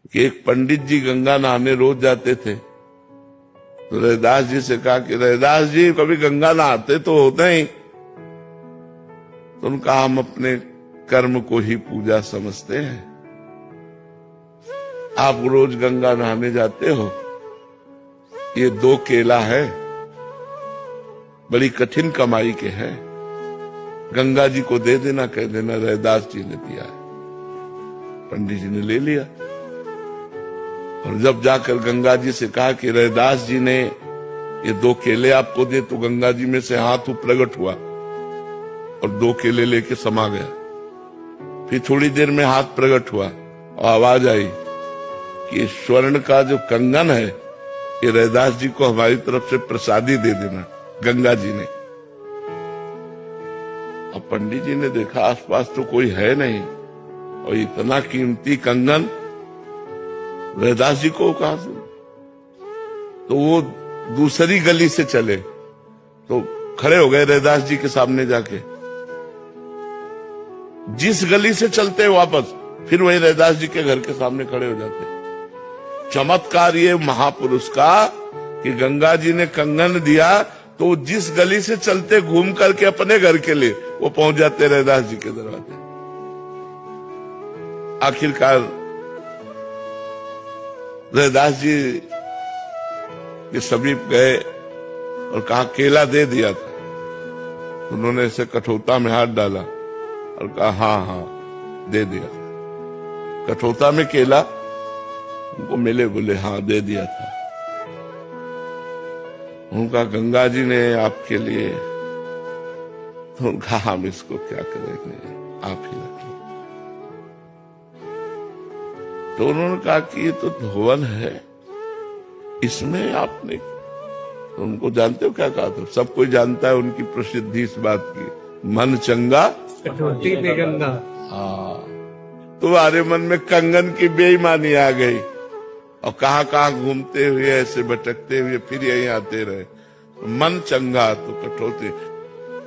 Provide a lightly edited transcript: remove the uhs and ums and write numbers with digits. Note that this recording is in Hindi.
कि एक पंडित जी गंगा नहाने रोज जाते थे। तो रैदास जी से कहा कि रैदास जी कभी गंगा नहाते तो होते ही। तो उनका हम अपने कर्म को ही पूजा समझते हैं। आप रोज गंगा नहाने जाते हो, ये 2 केला है, बड़ी कठिन कमाई के हैं, गंगा जी को दे देना, कह देना रैदास जी ने दिया है। पंडित जी ने ले लिया और जब जाकर गंगा जी से कहा कि रैदास जी ने ये 2 केले आपको दे, तो गंगा जी में से हाथ प्रकट हुआ और 2 केले लेके समा गया। फिर थोड़ी देर में हाथ प्रकट हुआ और आवाज आई कि स्वर्ण का जो कंगन है ये रैदास जी को हमारी तरफ से प्रसादी दे देना, गंगा जी ने। अब पंडित जी ने देखा आसपास तो कोई है नहीं और इतना कीमती कंगन रैदास जी को कहां से। तो वो दूसरी गली से चले तो खड़े हो गए रैदास जी के सामने जाके। जिस गली से चलते वापस फिर वही रैदास जी के घर के सामने खड़े हो जाते। चमत्कार ये महापुरुष का कि गंगा जी ने कंगन दिया तो जिस गली से चलते घूम करके अपने घर के लिए वो पहुंच जाते रैदास जी के दरवाजे। आखिरकार रैदास जी के समीप गए और कहा केला दे दिया था। उन्होंने इसे कठौता में हाथ डाला और कहा हाँ हाँ दे दिया था। कठौता में केला उनको मिले, बोले हाँ दे दिया था। उनका गंगा जी ने आपके लिए। तो उनका हम इसको क्या करेंगे, आप ही रख लो। तो उन्होंने कहा कि ये तो धोवन है, इसमें आपने। तो उनको जानते हो क्या कहा था? सब कोई जानता है उनकी प्रसिद्धि इस बात की, मन चंगा कठौती पे गंगा। हाँ, तुम्हारे मन में कंगन की बेईमानी आ गई और कहां कहां घूमते हुए ऐसे भटकते हुए फिर यहीं आते रहे। मन चंगा तो कठौती।